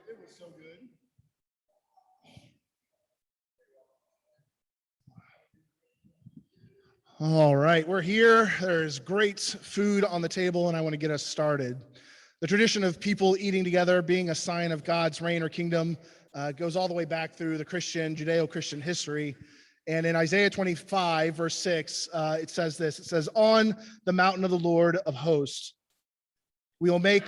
It was so good. All right, we're here. There's great food on the table, and I want to get us started. The tradition of people eating together being a sign of God's reign or kingdom goes all the way back through the Judeo-Christian history. And in Isaiah 25, verse 6, it says this. It says, "On the mountain of the Lord of hosts, we will make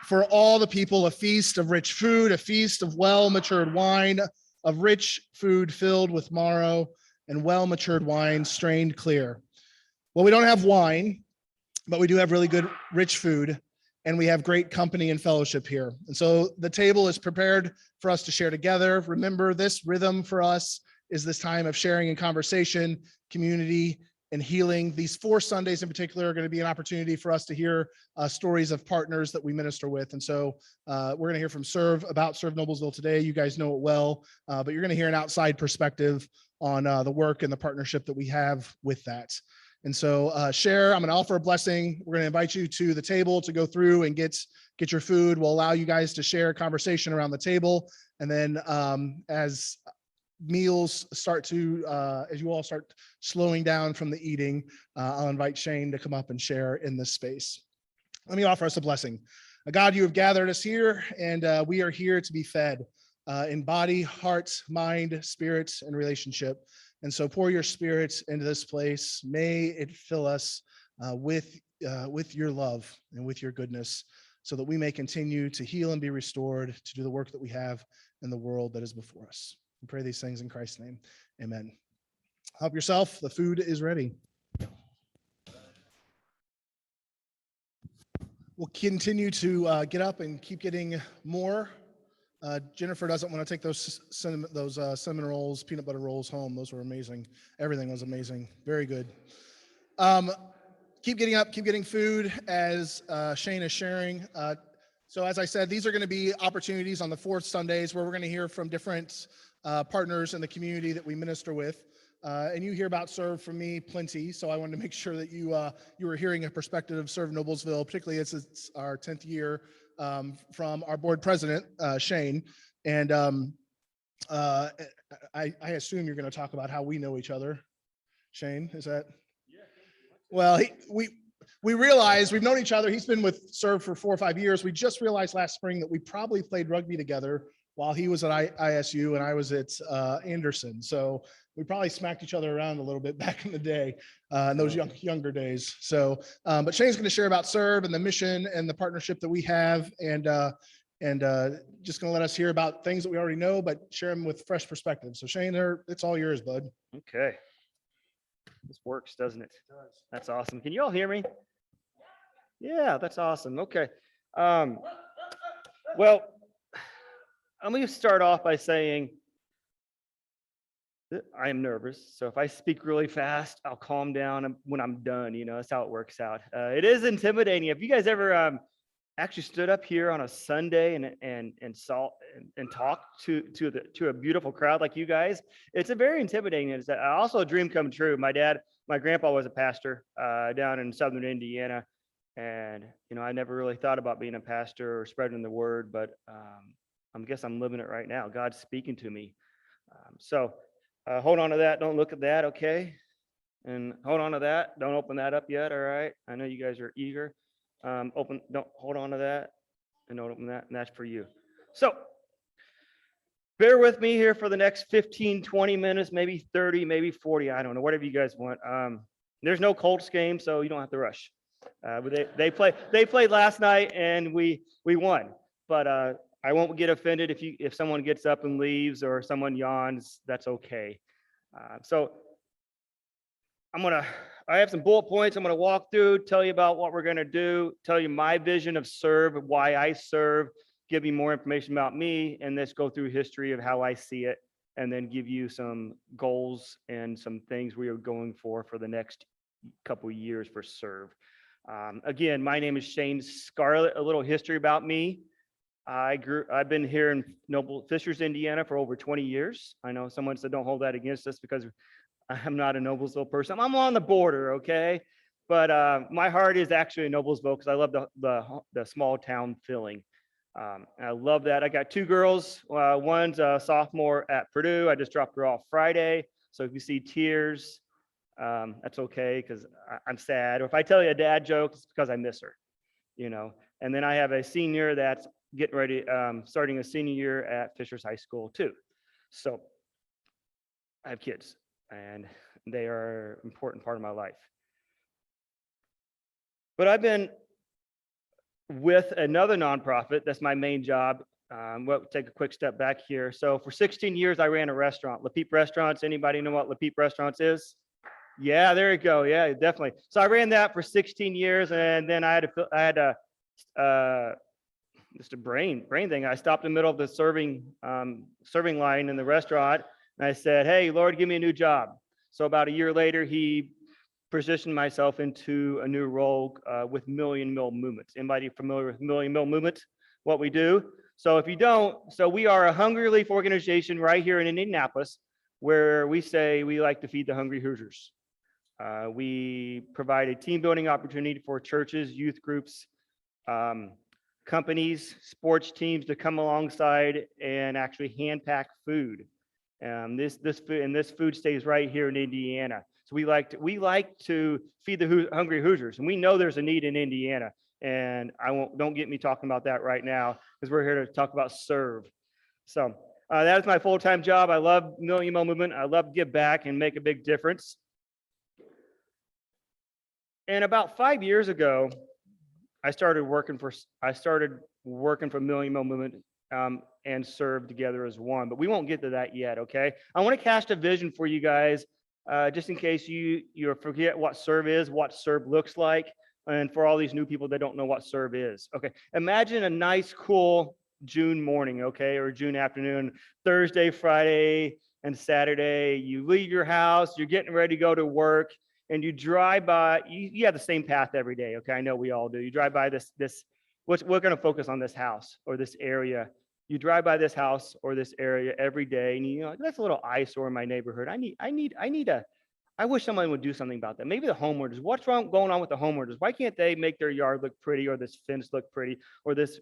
for all the people a feast of rich food, a feast of well-matured wine, of rich food filled with marrow, and well-matured wine strained clear." Well, we don't have wine, but we do have really good, rich food, and we have great company and fellowship here. And so the table is prepared for us to share together. Remember, this rhythm for us is this time of sharing and conversation, community, and healing. These 4 Sundays in particular are going to be an opportunity for us to hear stories of partners that we minister with. And so we're going to hear from Serve Noblesville today. You guys know it well, but you're going to hear an outside perspective on the work and the partnership that we have with that. And so share, I'm going to offer a blessing. We're going to invite you to the table to go through and get your food. We'll allow you guys to share a conversation around the table. And then as meals start to, as you all start slowing down from the eating, I'll invite Shane to come up and share in this space. Let me offer us a blessing. God, you have gathered us here, and we are here to be fed in body, heart, mind, spirit, and relationship. And so pour your spirit into this place. May it fill us with your love and with your goodness, so that we may continue to heal and be restored, to do the work that we have in the world that is before us. We pray these things in Christ's name. Amen. Help yourself. The food is ready. We'll continue to get up and keep getting more. Jennifer doesn't want to take those cinnamon rolls, peanut butter rolls home. Those were amazing. Everything was amazing. Very good. Keep getting up, keep getting food as Shane is sharing. So as I said, these are going to be opportunities on the 4th Sundays where we're going to hear from different partners in the community that we minister with. And you hear about Serve from me plenty, so I wanted to make sure that you were hearing a perspective of Serve Noblesville, particularly as it's our 10th year, from our board president, Shane. And I assume you're going to talk about how we know each other. Shane, is that? Yeah. Well, we realized we've known each other. He's been with Serve for 4 or 5 years. We just realized last spring that we probably played rugby together while he was at ISU and I was at Anderson. So we probably smacked each other around a little bit back in the day, in those younger days. So, but Shane's going to share about Serve and the mission and the partnership that we have, and just going to let us hear about things that we already know, but share them with fresh perspective. So Shane, it's all yours, bud. Okay. This works, doesn't it? It does. That's awesome. Can you all hear me? Yeah, that's awesome. Okay. Well, I'm going to start off by saying I am nervous. So if I speak really fast, I'll calm down when I'm done. You know, that's how it works out. It is intimidating. Have you guys ever actually stood up here on a Sunday and talked to a beautiful crowd like you guys? It's a very intimidating. It's also a dream come true. My grandpa was a pastor down in southern Indiana, and I never really thought about being a pastor or spreading the word, but I guess I'm living it right now. God's speaking to me. So hold on to that. Don't look at that, okay? And hold on to that. Don't open that up yet, all right? I know you guys are eager. Don't hold on to that, and don't open that, and that's for you. So bear with me here for the next 15, 20 minutes, maybe 30, maybe 40. I don't know, whatever you guys want. There's no Colts game, so you don't have to rush. But they played last night, and we won. But I won't get offended if someone gets up and leaves or someone yawns. That's okay. So I have some bullet points I'm going to walk through, tell you about what we're going to do, tell you my vision of Serve, why I serve, give you more information about me, and let's go through history of how I see it, and then give you some goals and some things we are going for the next couple of years for Serve. Again, my name is Shane Scarlett. A little history about me. I've been here in Fishers, Indiana for over 20 years. I know someone said don't hold that against us because I'm not a Noblesville person. I'm on the border, okay? But my heart is actually in Noblesville because I love the small town feeling. And I love that. I got two girls. One's a sophomore at Purdue. I just dropped her off Friday. So if you see tears, that's okay because I'm sad. Or if I tell you a dad joke, it's because I miss her, you know. And then I have a senior that's getting ready, starting a senior year at Fishers High School too. So I have kids, and they are an important part of my life. But I've been with another nonprofit. That's my main job. We'll take a quick step back here. So for 16 years, I ran a restaurant, La Peep Restaurants. Anybody know what La Peep Restaurants is? Yeah, there you go. Yeah, definitely. So I ran that for 16 years, and then I had just a brain thing. I stopped in the middle of the serving line in the restaurant, and I said, "Hey, Lord, give me a new job." So about a year later, He positioned myself into a new role with Million Mill Movement. Anybody familiar with Million Mill Movement? What we do? So if you don't, so we are a Hungry Relief organization right here in Indianapolis, where we say we like to feed the hungry Hoosiers. We provide a team building opportunity for churches, youth groups, companies, sports teams to come alongside and actually hand pack food. This food stays right here in Indiana. So we like to feed the hungry Hoosiers, and we know there's a need in Indiana. And don't get me talking about that right now because we're here to talk about serve. So that is my full-time job. I love Million Mill Movement. I love to give back and make a big difference. And about 5 years ago, I started working for Million Mill Movement and serve together as one. But we won't get to that yet, okay? I want to cast a vision for you guys, just in case you forget what serve is, what serve looks like, and for all these new people that don't know what serve is. Okay, imagine a nice, cool June morning, okay, or June afternoon, Thursday, Friday, and Saturday. You leave your house, you're getting ready to go to work, and you drive by. You have the same path every day, okay? I know we all do. You drive by this. We're going to focus on this house or this area. You drive by this house or this area every day, and you know that's a little eyesore in my neighborhood. I wish someone would do something about that. Maybe the homeowners. What's going on with the homeowners? Why can't they make their yard look pretty, or this fence look pretty, or this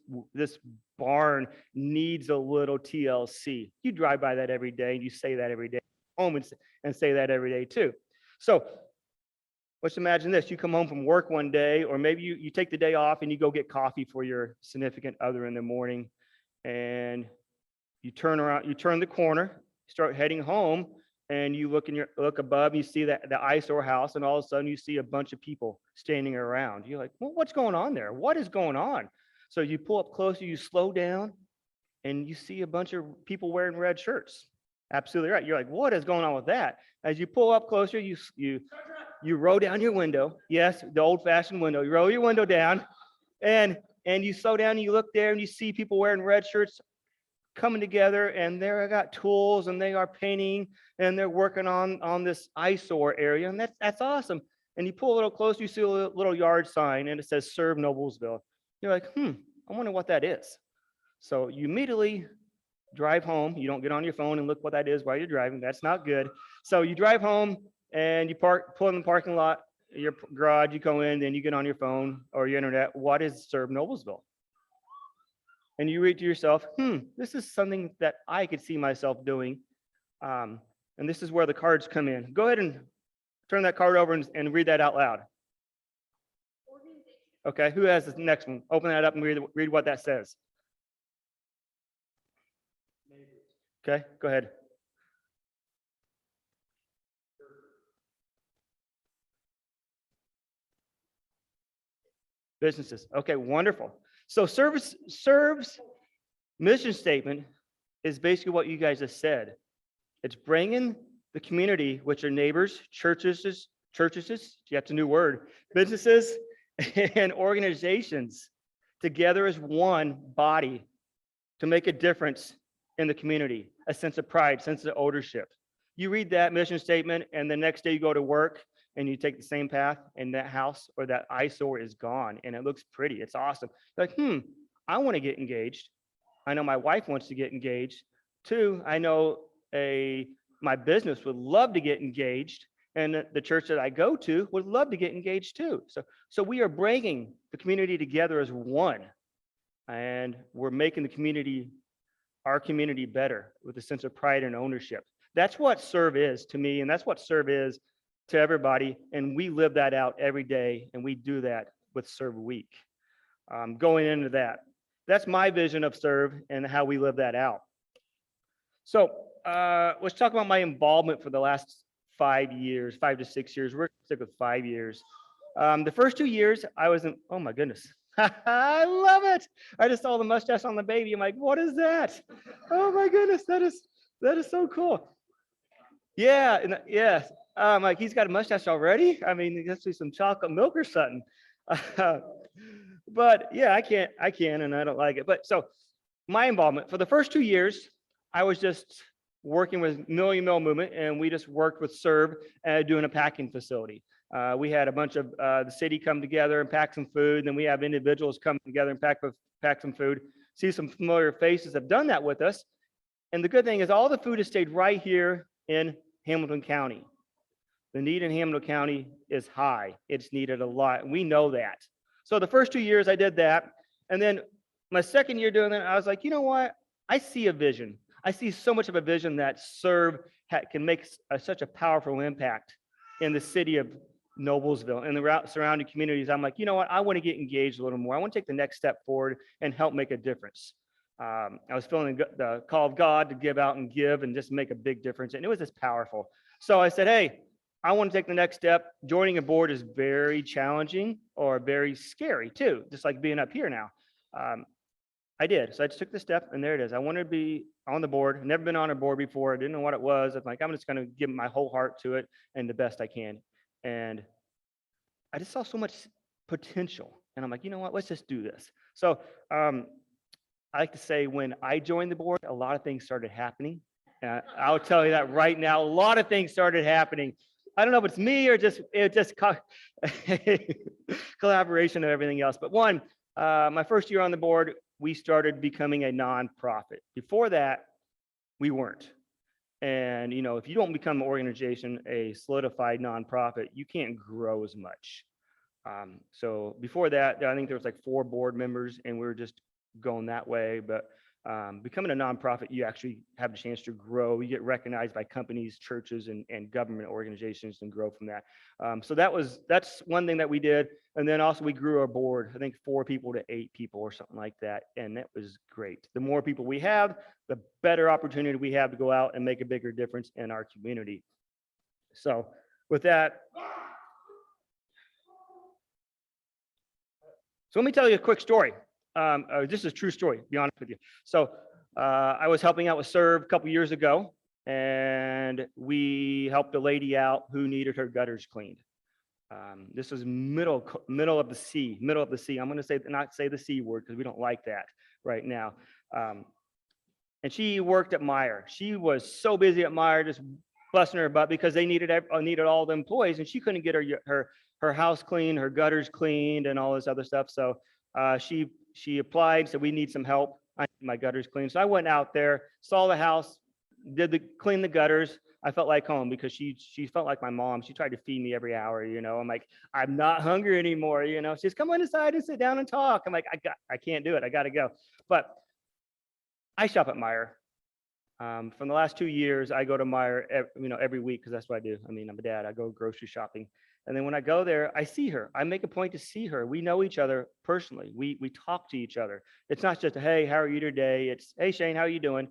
barn needs a little TLC? You drive by that every day, and you say that every day. Home and say that every day too. So let's imagine this. You come home from work one day, or maybe you take the day off and you go get coffee for your significant other in the morning, and you turn around, you turn the corner, start heading home, and you look above, you see the eyesore house, and all of a sudden you see a bunch of people standing around. You're like, well, what's going on there? What is going on? So you pull up closer, you slow down, and you see a bunch of people wearing red shirts. Absolutely right. You're like, what is going on with that? As you pull up closer, you roll down your window. Yes, the old-fashioned window. You roll your window down, and you slow down, and you look there, and you see people wearing red shirts coming together, and they're got tools, and they are painting, and they're working on this eyesore area, and that's awesome. And you pull a little closer, you see a little yard sign, and it says "Serve Noblesville." You're like, I wonder what that is. So you immediately drive home. You don't get on your phone and look what that is while you're driving. That's not good. So you drive home and you pull in the parking lot, your garage, you go in, then you get on your phone or your internet. What is Serve Noblesville? And you read to yourself, this is something that I could see myself doing. And this is where the cards come in. Go ahead and turn that card over and read that out loud. Okay, who has the next one? Open that up and read what that says. Okay, go ahead. Businesses. Okay, wonderful. So Serve's mission statement is basically what you guys just said. It's bringing the community, which are neighbors, churches, that's a new word, businesses and organizations together as one body to make a difference in the community, a sense of pride, sense of ownership. You read that mission statement, and the next day you go to work and you take the same path, and that house or that eyesore is gone, and it looks pretty. It's awesome. You're like, I want to get engaged. I know my wife wants to get engaged. Two, I know my business would love to get engaged, and the church that I go to would love to get engaged too. So we are bringing the community together as one. and we're making our community better with a sense of pride and ownership. That's what serve is to me, and that's what serve is to everybody. And we live that out every day, and we do that with Serve Week. Going into that, that's my vision of serve and how we live that out. So let's talk about my involvement for the last 5 years, 5 to 6 years. We're gonna stick with 5 years. The first 2 years, I was in, oh my goodness. I love it. I just saw the mustache on the baby. I'm like, what is that? Oh my goodness, that is so cool. Yeah, and yes. I'm like, he's got a mustache already? I mean, it has to be some chocolate milk or something. But yeah, I can, and I don't like it. But so my involvement for the first 2 years, I was just working with Million Meal Movement, and we just worked with Serve doing a packing facility. We had a bunch of the city come together and pack some food. And then we have individuals come together and pack some food. See some familiar faces have done that with us. And the good thing is all the food has stayed right here in Hamilton County. The need in Hamilton County is high. It's needed a lot. And we know that. So the first 2 years I did that. And then my second year doing that, I was like, you know what? I see a vision. I see so much of a vision that Serve can make such a powerful impact in the city of Noblesville and the surrounding communities. I'm like, you know what? I want to get engaged a little more. I want to take the next step forward and help make a difference. I was feeling the call of God to give out and give and just make a big difference. And it was just powerful. So I said, hey, I want to take the next step. Joining a board is very challenging or very scary too, just like being up here now. I did. So I just took the step, and there it is. I wanted to be on the board. Never been on a board before. I didn't know what it was. I'm like, I'm just going to give my whole heart to it and the best I can. And I just saw so much potential. And I'm like, you know what? Let's just do this. So I like to say when I joined the board, a lot of things started happening. I'll tell you that right now. A lot of things started happening. I don't know if it's me or just collaboration of everything else. But one, my first year on the board, we started becoming a nonprofit. Before that, we weren't. And if you don't become an organization, a solidified nonprofit, you can't grow as much. So before that, I think there was like 4 board members, and we were just going that way. But becoming a nonprofit, you actually have the chance to grow. You get recognized by companies, churches, and government organizations, and grow from that. So that's one thing that we did. And then also we grew our board, I think 4 people to 8 people or something like that. And that was great. The more people we have, the better opportunity we have to go out and make a bigger difference in our community. So with that, so let me tell you a quick story. This is a true story, to be honest with you. So I was helping out with Serve a couple years ago, and we helped a lady out who needed her gutters cleaned. This was middle of the sea. I'm going to not say the C word because we don't like that right now. And she worked at Meijer. She was so busy at Meijer, just busting her butt because they needed all the employees, and she couldn't get her house cleaned, her gutters cleaned, and all this other stuff. So she applied, said we need some help. I need my gutters cleaned. So I went out there, saw the house, cleaned the gutters. I felt like home because she felt like my mom. She tried to feed me every hour. I'm like, I'm not hungry anymore. She's come inside and sit down and talk. I'm like, I can't do it. I got to go. But I shop at Meijer. From the last 2 years, I go to Meijer, every week because that's what I do. I mean, I'm a dad. I go grocery shopping. And then when I go there, I see her. I make a point to see her. We know each other personally. We talk to each other. It's not just a, hey, how are you today? It's, hey, Shane, how are you doing?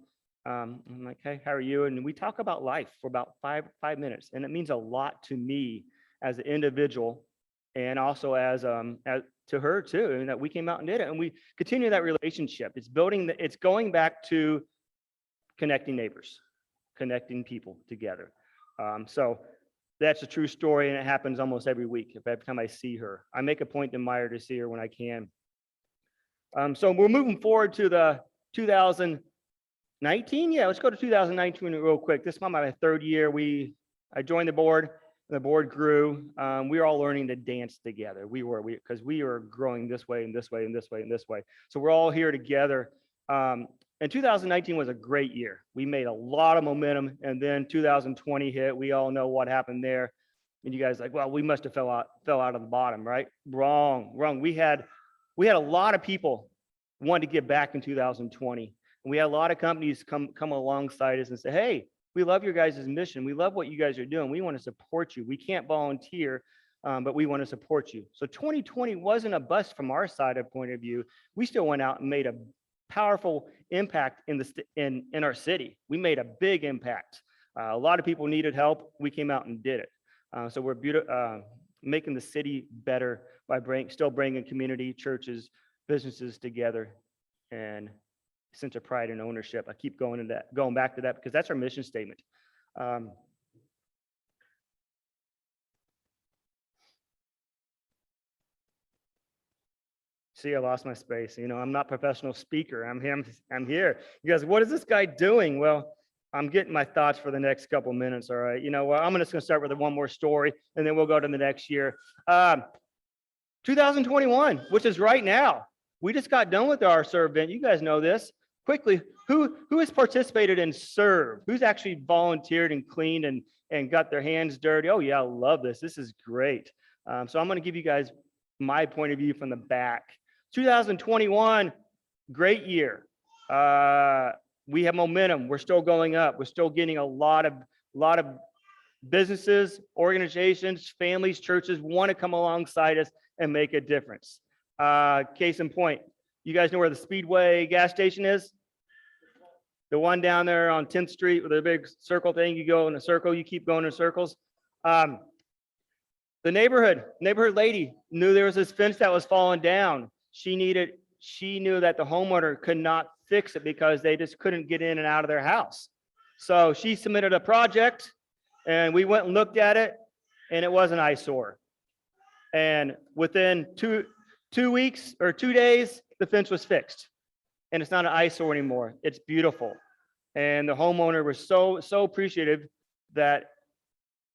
I'm like, hey, how are you? And we talk about life for about five minutes. And it means a lot to me as an individual, and also as to her too, and that we came out and did it. And we continue that relationship. It's going back to connecting neighbors, connecting people together. So that's a true story, and it happens almost every week. Every time I see her, I make a point in Meijer to see her when I can. So we're moving forward to the 2019. Yeah, let's go to 2019 real quick. This is my 3rd year. I joined the board. The board grew. We were all learning to dance together. Because we were growing this way and this way and this way and this way. So we're all here together. And 2019 was a great year. We made a lot of momentum, and then 2020 hit. We all know what happened there. And you guys like, well, we must have fell out of the bottom, right? Wrong. We had a lot of people wanted to give back in 2020. And we had a lot of companies come alongside us and say, hey, we love your guys' mission. We love what you guys are doing. We want to support you. We can't volunteer, but we want to support you. So 2020 wasn't a bust from our side of point of view. We still went out and made a powerful impact in our city. We made a big impact. A lot of people needed help. We came out and did it. So we're making the city better by still bringing community, churches, businesses together, and sense of pride and ownership. I keep going back to that because that's our mission statement. See, I lost my space. You know, I'm not a professional speaker. I'm here. You guys, what is this guy doing? Well, I'm getting my thoughts for the next couple minutes. All right. You know, well, I'm just going to start with one more story, and then we'll go to the next year. 2021, which is right now. We just got done with our Serve event. You guys know this. Quickly, who has participated in Serve? Who's actually volunteered and cleaned and got their hands dirty? Oh yeah, I love this. This is great. So I'm going to give you guys my point of view from the back. 2021, great year. We have momentum. We're still going up. We're still getting a lot of businesses, organizations, families, churches want to come alongside us and make a difference. Case in point, you guys know where the Speedway gas station is? The one down there on 10th Street with the big circle thing. You go in a circle, you keep going in circles. The neighborhood lady knew there was this fence that was falling down. She knew that the homeowner could not fix it because they just couldn't get in and out of their house. So she submitted a project, and we went and looked at it, and it was an eyesore. And within two weeks or 2 days, the fence was fixed, and it's not an eyesore anymore. It's beautiful. And the homeowner was so appreciative that,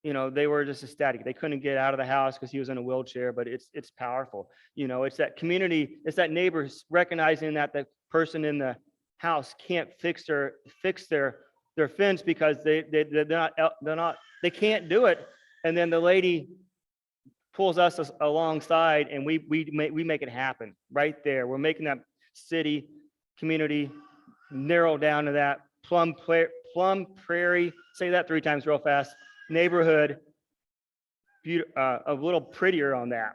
you know, they were just ecstatic. They couldn't get out of the house because he was in a wheelchair, but it's powerful. You know, it's that community, it's that neighbors recognizing that the person in the house can't fix their fence because they can't do it. And then the lady pulls us alongside, and we make it happen right there. We're making that city, community, narrow down to that Plum Prairie, say that 3 times real fast, neighborhood, a little prettier on that.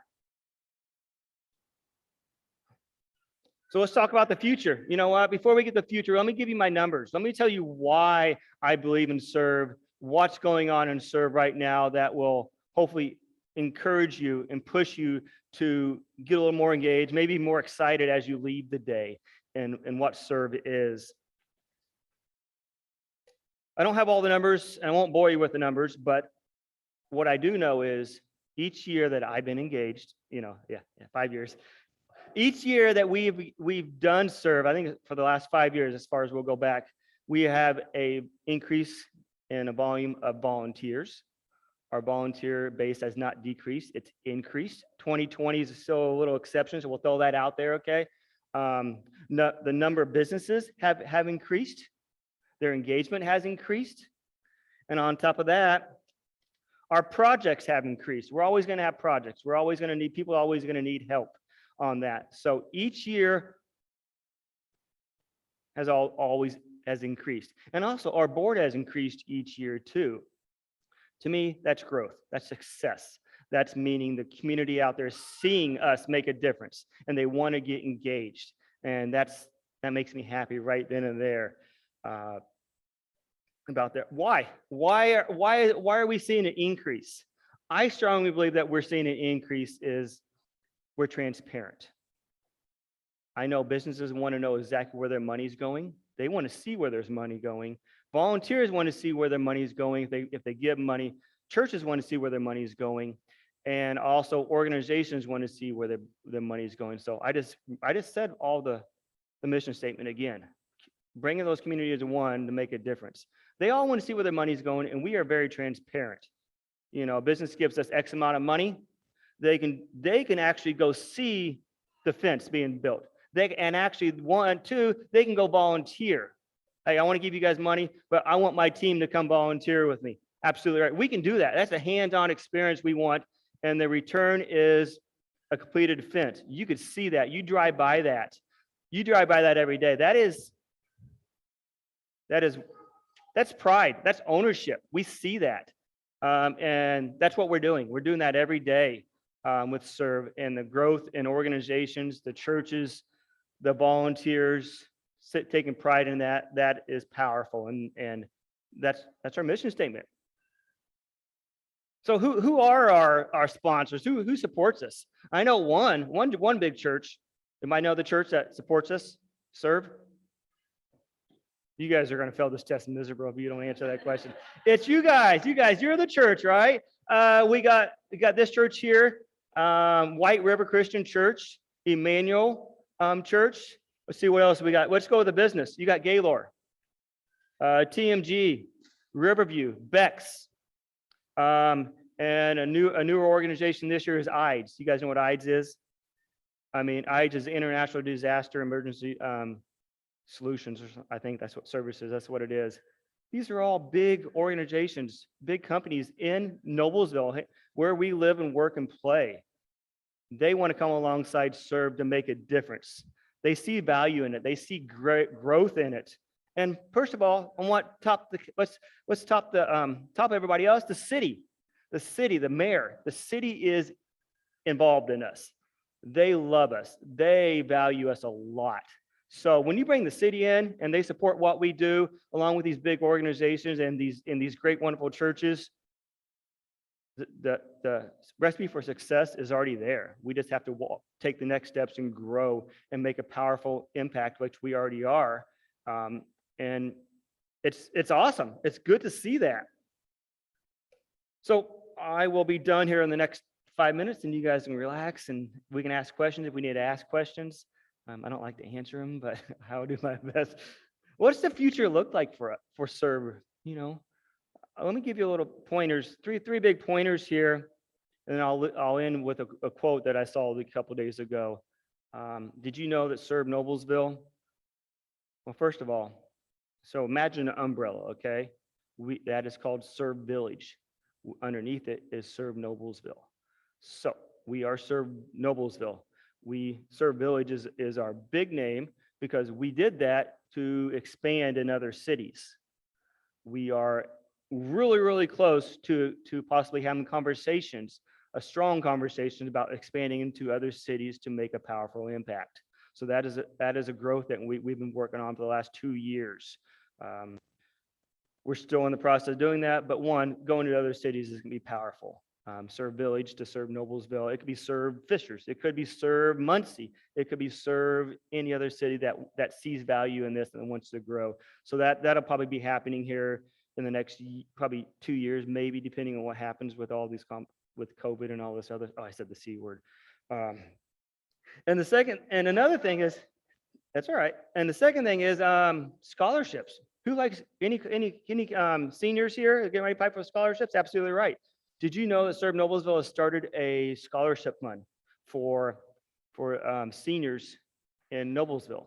So let's talk about the future. You know what? Before we get to the future, let me give you my numbers. Let me tell you why I believe in Serve, what's going on in Serve right now that will hopefully encourage you and push you to get a little more engaged, maybe more excited as you leave the day and what Serve is. I don't have all the numbers, and I won't bore you with the numbers, but what I do know is each year that I've been engaged, 5 years, each year that we've done Serve, I think for the last 5 years, as far as we'll go back, we have a increase in a volume of volunteers. Our volunteer base has not decreased, it's increased. 2020 is still a little exception, so we'll throw that out there, okay? The number of businesses have increased. Their engagement has increased. And on top of that, our projects have increased. We're always going to have projects. We're always going to need, people are always going to need help on that. So each year always has increased. And also our board has increased each year too. To me, that's growth, that's success. That's meaning the community out there seeing us make a difference and they want to get engaged. And that makes me happy right then and there. About that. Why are we seeing an increase? I strongly believe that we're seeing an increase is we're transparent. I know businesses want to know exactly where their money's going. They want to see where there's money going. Volunteers want to see where their money is going if they give money. Churches want to see where their money is going. And also organizations want to see where their money is going. So I just said all the mission statement again. Bringing those communities to one to make a difference. They all want to see where their money is going, and we are very transparent. You know, a business gives us X amount of money. They can actually go see the fence being built. They can actually they can go volunteer. Hey, I want to give you guys money, but I want my team to come volunteer with me. Absolutely right. We can do that. That's a hands-on experience we want, and the return is a completed fence. You could see that. You drive by that. You drive by that every day. That's pride. That's ownership. We see that. And that's what we're doing. We're doing that every day with Serve, and the growth in organizations, the churches, the volunteers, taking pride in that. That is powerful, and that's our mission statement. So who are our sponsors? Who supports us? I know one big church. You might know the church that supports us, Serve. You guys are going to fail this test miserable if you don't answer that question. It's you guys. You're the church, right? We got this church here, White River Christian Church, Emmanuel Church. Let's see what else we got. Let's go with the business. You got Gaylord, TMG, Riverview, Bex, and a newer organization this year is IDES. You guys know what IDES is? I mean, IDES is International Disaster Emergency Solutions, or I think that's what services, that's what it is. These are all big organizations, big companies in Noblesville, where we live and work and play. They want to come alongside Serve to make a difference. They see value in it. They see great growth in it. And first of all, let's top everybody else. The city, the mayor, the city is involved in us. They love us. They value us a lot. So when you bring the city in and they support what we do, along with these big organizations and these great, wonderful churches, the recipe for success is already there. We just have to take the next steps and grow and make a powerful impact, which we already are. And it's awesome. It's good to see that. So I will be done here in the next 5 minutes, and you guys can relax and we can ask questions if we need to ask questions. I don't like to answer them, but I'll do my best. What's the future look like for Serve? You know, let me give you a little pointers, three big pointers here, and then I'll end with a quote that I saw a couple days ago. Did you know that Serve Noblesville? Well, first of all, so imagine an umbrella, okay? That is called Serve Village. Underneath it is Serve Noblesville. So we are Serve Noblesville. Serve Village is our big name because we did that to expand in other cities. We are really, really close to possibly having conversations, a strong conversation about expanding into other cities to make a powerful impact. So that is a growth that we've been working on for the last 2 years. We're still in the process of doing that, but going to other cities is going to be powerful. Serve Village to Serve Noblesville. It could be Serve Fishers. It could be Serve Muncie. It could be Serve any other city that sees value in this and wants to grow. So that'll probably be happening here in the next probably 2 years, maybe, depending on what happens with all these with COVID and all this other. Oh, I said the C word. And another thing is, that's all right. And the second thing is scholarships. Who likes any seniors here getting ready to apply for scholarships? Absolutely right. Did you know that Serve Noblesville has started a scholarship fund for seniors in Noblesville?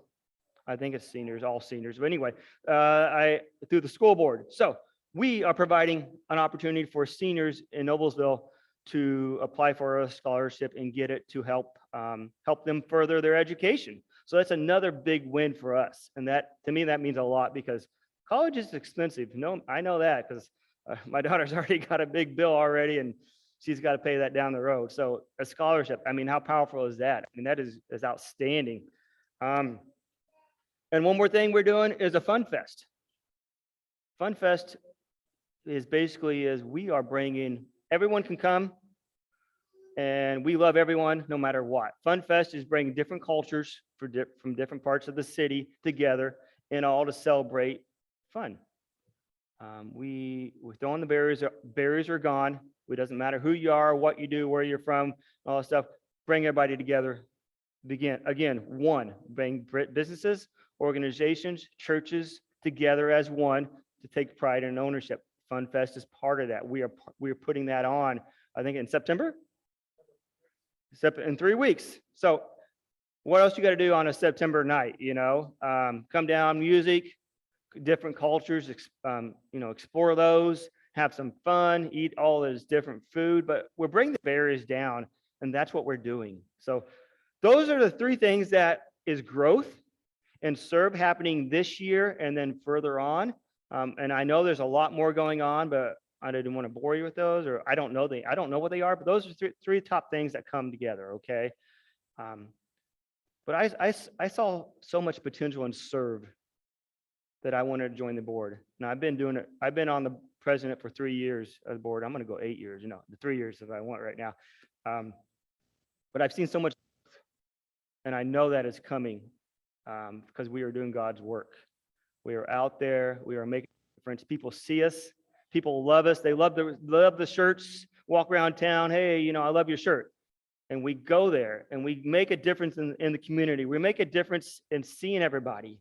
I think it's seniors, all seniors. But anyway, through the school board. So we are providing an opportunity for seniors in Noblesville to apply for a scholarship and get it to help them further their education. So that's another big win for us. And that, to me, that means a lot because college is expensive. No, I know that because my daughter's already got a big bill already, and she's got to pay that down the road. So a scholarship, I mean, how powerful is that? I mean, that is outstanding. And one more thing we're doing is a Fun Fest. Fun Fest is basically we are bringing, everyone can come, and we love everyone no matter what. Fun Fest is bringing different cultures from different parts of the city together and all to celebrate fun. We're throwing the barriers. Barriers are gone. It doesn't matter who you are, what you do, where you're from, all that stuff. Bring everybody together. Bring businesses, organizations, churches together as one to take pride and ownership. Fun Fest is part of that. We are putting that on, I think, in September. In 3 weeks. So what else you got to do on a September night? You know, come down, music, different cultures, explore those, have some fun, eat all this different food, but we're bringing the barriers down, and that's what we're doing. So those are the 3 things that is growth. and serve happening this year and then further on. And I know there's a lot more going on, but I didn't want to bore you with those, or I don't know what they are, but those are three top things that come together. Okay. But I saw so much potential in serve that I wanted to join the board. Now I've been doing it. I've been on the president for 3 years of the board. I'm going to go 8 years, the 3 years that I want right now. But I've seen so much, and I know that it's coming because we are doing God's work. We are out there. We are making a difference. People see us. People love us. They love the shirts. Walk around town. Hey, I love your shirt. And we go there and we make a difference in the community. We make a difference in seeing everybody.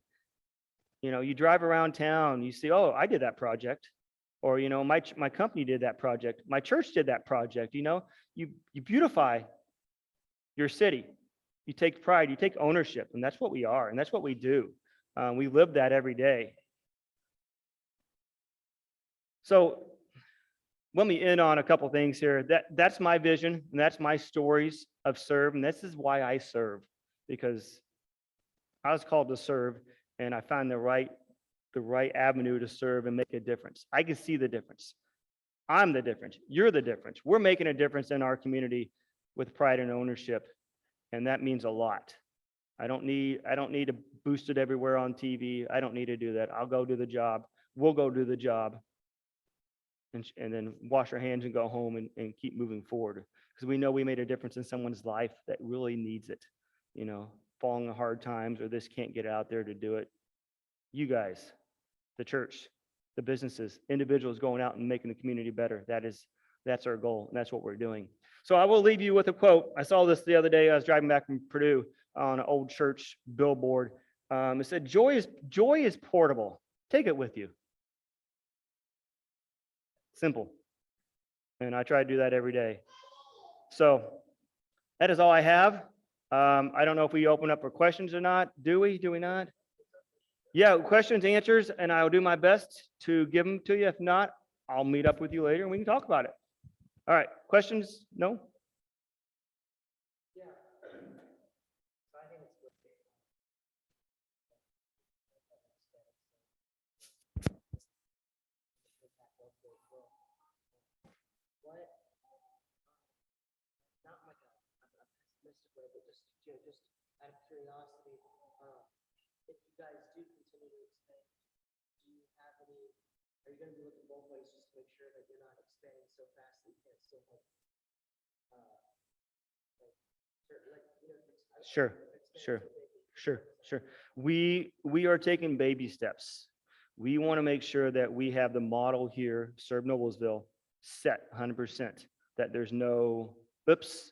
You drive around town, you see, oh, I did that project. Or, my company did that project. My church did that project. You beautify your city. You take pride, you take ownership, and that's what we are, and that's what we do. We live that every day. So let me end on a couple things here. That's my vision, and that's my stories of serve, and this is why I serve, because I was called to serve, and I found the right avenue to serve and make a difference. I can see the difference. I'm the difference. You're the difference. We're making a difference in our community with pride and ownership, and that means a lot. I don't need to boost it everywhere on TV. I don't need to do that. I'll go do the job. We'll go do the job, and then wash our hands and go home and keep moving forward, because we know we made a difference in someone's life that really needs it. Falling on hard times, or this can't get out there to do it. You guys, the church, the businesses, individuals going out and making the community better. That's our goal, and that's what we're doing. So I will leave you with a quote. I saw this the other day. I was driving back from Purdue on an old church billboard. It said, joy is portable. Take it with you. Simple. And I try to do that every day. So that is all I have. I don't know if we open up for questions or not. Do we not? Yeah, questions, answers, and I'll do my best to give them to you. If not, I'll meet up with you later and we can talk about it. All right, questions? No? Just out of curiosity, if you guys do continue to expand, do you have any, are you going to be looking both ways just to make sure that you're not expanding so fast that you can't still like Sure. We are taking baby steps. We want to make sure that we have the model here, Serve Noblesville, set 100%, that there's no, oops,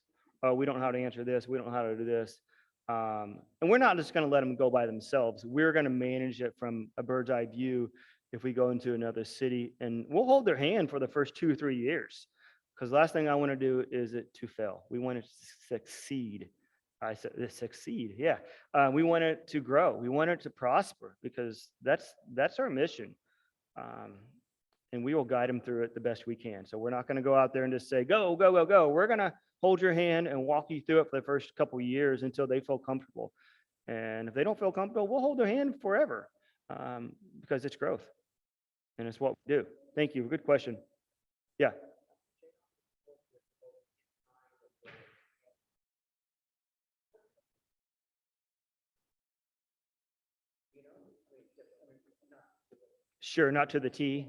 we don't know how to answer this, we don't know how to do this. And we're not just going to let them go by themselves. We're going to manage it from a bird's eye view if we go into another city, and we'll hold their hand for the first 2 or 3 years, because the last thing I want to do is it to fail. We want it to succeed. I said succeed. Yeah. We want it to grow. We want it to prosper, because that's our mission. And we will guide them through it the best we can. So we're not going to go out there and just say, go, go, go, go. We're going to hold your hand and walk you through it for the first couple of years until they feel comfortable. And if they don't feel comfortable, we'll hold their hand forever, because it's growth and it's what we do. Thank you. Good question. Yeah. Sure, not to the T.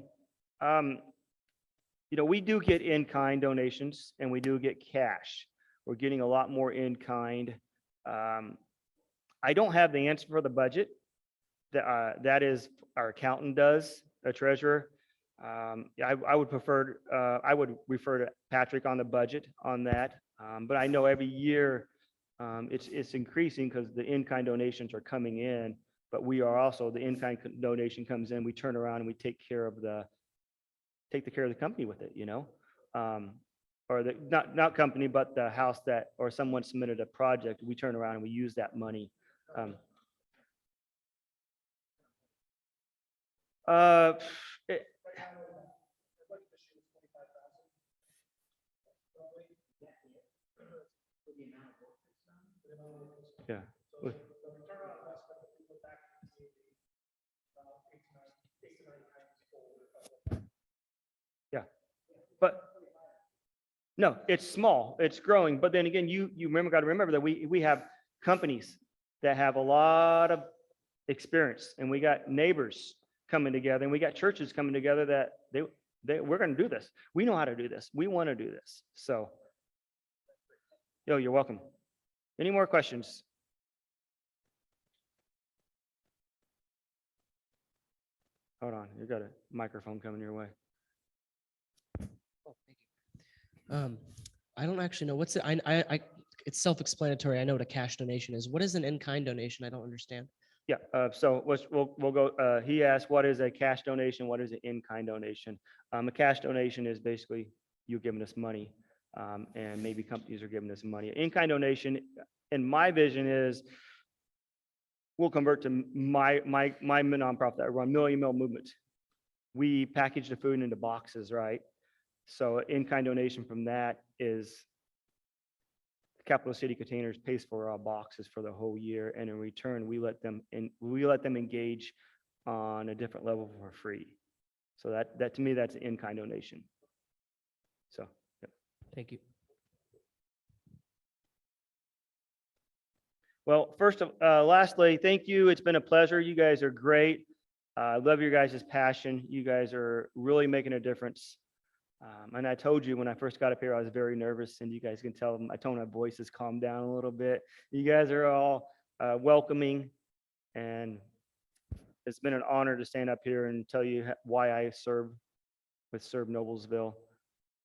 We do get in-kind donations and we do get cash. We're getting a lot more in-kind. I don't have the answer for the budget. That is our accountant does, a treasurer. I would refer to Patrick on the budget on that. But I know every year it's increasing because the in-kind donations are coming in. But we are also, the in-kind donation comes in, we turn around and we take care of the company with it, or the not company, but the house that, or someone submitted a project, we turn around and we use that money. Yeah. But no, it's small, it's growing. But then again, you got to remember that we have companies that have a lot of experience, and we got neighbors coming together, and we got churches coming together that we're going to do this. We know how to do this. We want to do this. So, you're welcome. Any more questions? Hold on, you got a microphone coming your way. Oh, thank you. I don't actually know what's it. It's self-explanatory. I know what a cash donation is. What is an in-kind donation? I don't understand. Yeah, so we'll go, he asked, what is a cash donation? What is an in-kind donation? A cash donation is basically you giving us money, and maybe companies are giving us money. In-kind donation, in my vision, is we'll convert to my nonprofit that I run, Million Meal Movement. We package the food into boxes, right? So in-kind donation from that is Capital City Containers pays for our boxes for the whole year, and in return, we let them engage on a different level for free. So that to me, that's an in-kind donation. So, yep. Thank you. Well, lastly, thank you. It's been a pleasure. You guys are great. I love your guys' passion. You guys are really making a difference. And I told you when I first got up here, I was very nervous, and you guys can tell my tone of voice has calmed down a little bit. You guys are all welcoming, and it's been an honor to stand up here and tell you why I serve Noblesville.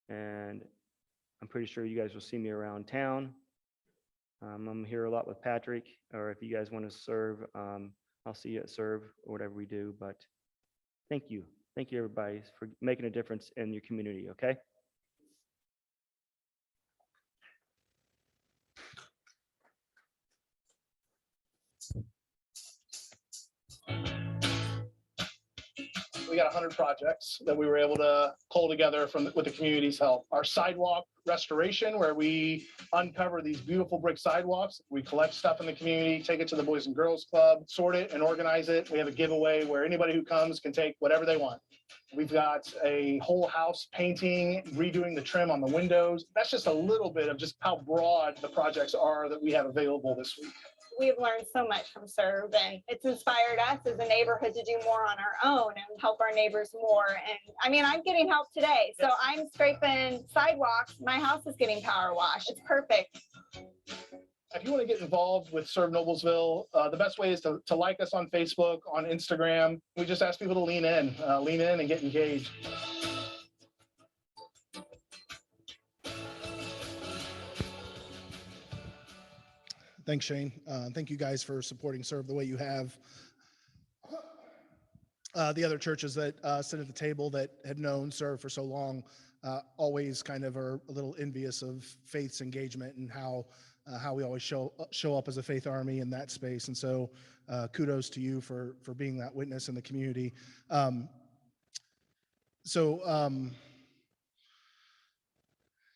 And I'm pretty sure you guys will see me around town. I'm here a lot with Patrick, or if you guys want to serve, I'll see you at serve or whatever we do. But thank you. Thank you, everybody, for making a difference in your community, okay? We got 100 projects that we were able to pull together with the community's help. Our sidewalk restoration, where we uncover these beautiful brick sidewalks. We collect stuff in the community, take it to the Boys and Girls Club, sort it and organize it. We have a giveaway where anybody who comes can take whatever they want. We've got a whole house painting, redoing the trim on the windows. That's just a little bit of just how broad the projects are that we have available this week. We've learned so much from Serve, and it's inspired us as a neighborhood to do more on our own and help our neighbors more. And I mean, I'm getting help today. So I'm scraping sidewalks. My house is getting power washed. It's perfect. If you want to get involved with Serve Noblesville, the best way is to like us on Facebook, on Instagram. We just ask people to lean in and get engaged. Thanks, Shane. Thank you guys for supporting Serve the way you have. The other churches that sit at the table that had known Serve for so long always kind of are a little envious of Faith's engagement and how we always show up as a Faith Army in that space. And so kudos to you for being that witness in the community.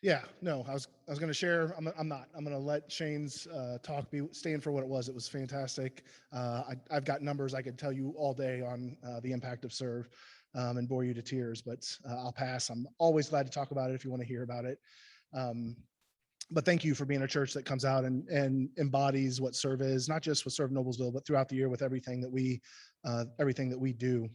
Yeah, no, I was going to share. I'm not. I'm going to let Shane's talk stand for what it was. It was fantastic. I've got numbers I could tell you all day on the impact of Serve and bore you to tears, but I'll pass. I'm always glad to talk about it if you want to hear about it. But thank you for being a church that comes out and embodies what Serve is, not just with Serve Noblesville, but throughout the year with everything that we do.